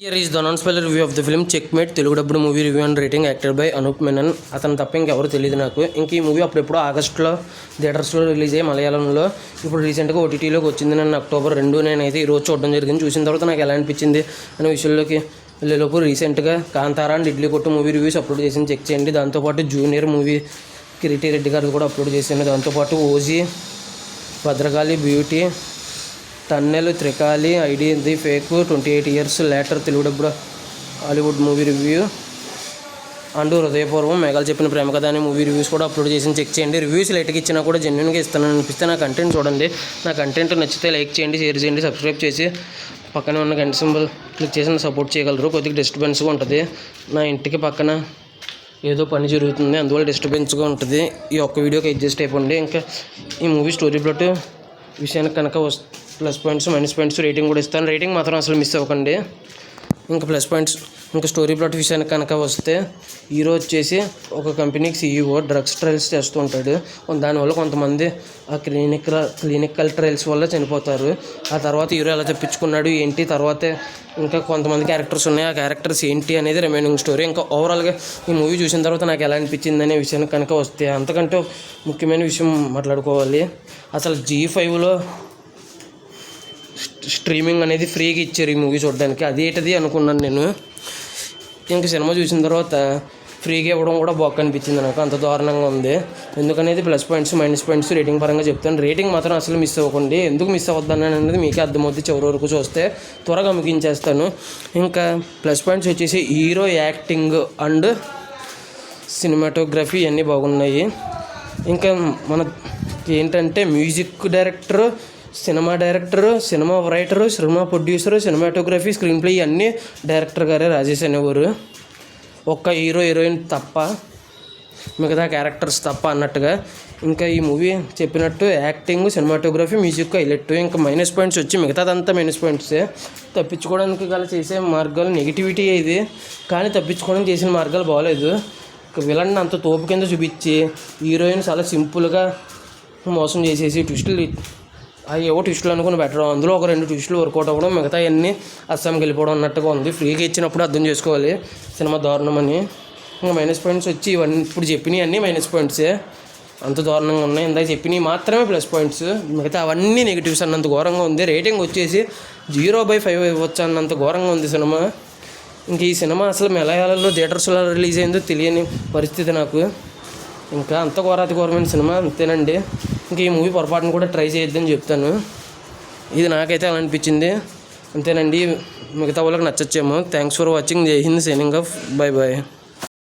Here is the non-spoiler review of the film Checkmate. Telugu dubbed movie review and rating acted by Anoop Menon. అతను తప్ప ఇంకెవరు తెలియదు నాకు. ఇంక ఈ మూవీ అప్పుడెప్పుడో ఆగస్టులో థియేటర్స్లో రిలీజ్ అయ్యి మలయాళంలో ఇప్పుడు రీసెంట్గా ఓటీటీలోకి వచ్చింది. నేను అక్టోబర్ 2 నేనైతే ఈరోజు చూడడం జరిగింది. చూసిన తర్వాత నాకు ఎలా అనిపించింది అనే విషయంలోకి వెళ్ళేలోపు రీసెంట్గా కాంతారా అండ్ ఇడ్లీ కొట్టు మూవీ రివ్యూస్ అప్లోడ్ చేసి చెక్ చేయండి. దాంతోపాటు జూనియర్ మూవీ కిరీటి రెడ్డి గారిది కూడా అప్లోడ్ చేశాను. దాంతోపాటు OG, Bhadrakali, beauty, tunnel, Trikali, ID the fake, 28 years later Telugu డబ్బుడు Hollywood movie review and Hrudayapoorvam, మేఘాలు చెప్పిన ప్రేమ కథ అనే మూవీ రివ్యూస్ కూడా అప్లోడ్ చేసి చెక్ చేయండి. రివ్యూస్ లైట్గా ఇచ్చినా కూడా జెన్యున్గా ఇస్తానని అనిపిస్తే నా కంటెంట్ చూడండి. నా కంటెంట్ నచ్చితే లైక్ చేయండి, షేర్ చేయండి, సబ్స్క్రైబ్ చేసి పక్కనే ఉన్న గంట సింబల్ క్లిక్ చేసి సపోర్ట్ చేయగలరు. కొద్దిగా డిస్టర్బెన్స్గా ఉంటుంది. నా ఇంటికి పక్కన ఏదో పని జరుగుతుంది, అందువల్ల డిస్టర్బెన్స్గా ఉంటుంది. ఈ ఒక్క వీడియోకి అడ్జస్ట్ అయిపోండి. ఇంకా ఈ మూవీ స్టోరీ ప్లాట్ విషయానికి కనుక plus points minus points rating కూడా ఇస్తాను. రేటింగ్ మాత్రం అసలు మిస్ అవ్వకండి. ఇంకా ప్లస్ పాయింట్స్ ఇంకా స్టోరీ ప్లాట్ విషయానికి కనుక వస్తే, హీరో వచ్చేసి ఒక కంపెనీకి సీఈఓ డ్రగ్స్ ట్రయల్స్ చేస్తూ ఉంటాడు. దానివల్ల కొంతమంది ఆ క్లినికల్ ట్రయల్స్ వల్ల చనిపోతారు. ఆ తర్వాత హీరో ఎలా తప్పించుకున్నాడు ఏంటి, తర్వాత ఇంకా కొంతమంది క్యారెక్టర్స్ ఉన్నాయి, ఆ క్యారెక్టర్స్ ఏంటి అనేది రిమైనింగ్ స్టోరీ. ఇంకా ఓవరాల్గా ఈ మూవీ చూసిన తర్వాత నాకు ఎలా అనిపించింది అనే విషయానికి కనుక వస్తే, అంతకంటే ముఖ్యమైన విషయం మాట్లాడుకోవాలి. అసలు G5లో స్ట్రీమింగ్ అనేది ఫ్రీగా ఇచ్చారు ఈ మూవీ చూడడానికి. అదేంటిది అనుకున్నాను నేను. ఇంక సినిమా చూసిన తర్వాత ఫ్రీగా ఇవ్వడం కూడా బాగా అనిపించింది నాకు. అంత దారుణంగా ఉంది. ఎందుకనేది plus points minus points rating పరంగా చెప్తాను. రేటింగ్ మాత్రం అసలు మిస్ అవ్వకండి. ఎందుకు మిస్ అవ్వద్దని అనేది మీకే అర్థమవుతుంది. చివరి వరకు చూస్తే త్వరగా ముగించేస్తాను. ఇంకా ప్లస్ పాయింట్స్ వచ్చేసి హీరో యాక్టింగ్ అండ్ సినిమాటోగ్రఫీ అన్నీ బాగున్నాయి. ఇంకా మనకి ఏంటంటే music director, cinema director, cinema writer, cinema producer, cinematography, screen play అన్నీ డైరెక్టర్ గారే రాజేష్ అనేవారు. ఒక్క హీరో హీరోయిన్ తప్ప, మిగతా క్యారెక్టర్స్ తప్ప అన్నట్టుగా. ఇంకా ఈ మూవీ చెప్పినట్టు యాక్టింగ్, సినిమాటోగ్రఫీ, మ్యూజిక్ హైలైట్. ఇంకా మైనస్ పాయింట్స్ వచ్చి మిగతాదంతా మైనస్ పాయింట్సే. తప్పించుకోవడానికి గల చేసే మార్గాలు నెగిటివిటీ ఇది, కానీ తప్పించుకోవడానికి చేసిన మార్గాలు బాగోలేదు. విలన్ అంత తోపు కింద చూపించి హీరోయిన్ చాలా సింపుల్గా మోసం చేసేసి ట్విస్టులు ఏవో ట్విస్టులు అనుకుని పెట్టడం, అందులో ఒక 2 ట్విస్టులు వర్కౌట్ అవ్వడం, మిగతా అన్నీ అస్సాంకి వెళ్ళిపోవడం అన్నట్టుగా ఉంది. ఫ్రీగా ఇచ్చినప్పుడు అర్థం చేసుకోవాలి సినిమా దారుణం అని. ఇంకా మైనస్ పాయింట్స్ వచ్చి ఇవన్నీ ఇప్పుడు చెప్పినవి అన్నీ మైనస్ పాయింట్సే. అంత దారుణంగా ఉన్నాయి. ఇందాక చెప్పినవి మాత్రమే ప్లస్ పాయింట్స్, మిగతా అవన్నీ నెగిటివ్స్ అన్నంత ఘోరంగా ఉంది. రేటింగ్ వచ్చేసి 0/5 ఇవ్వచ్చు అన్నంత ఘోరంగా ఉంది సినిమా. ఇంక ఈ సినిమా అసలు మలయాళంలో థియేటర్స్లో రిలీజ్ అయిందో తెలియని పరిస్థితి నాకు. ఇంకా అంత ఘోరాతి ఘోరమైన సినిమా అంతేనండి. ఇంకా ఈ మూవీ పొరపాటును కూడా ట్రై చేయొద్దని చెప్తాను. ఇది నాకైతే అలా అనిపించింది. అంతేనండి. మిగతా వాళ్ళకి నచ్చచ్చేమో. Thanks for watching. జై Hind. Signing off. Bye bye.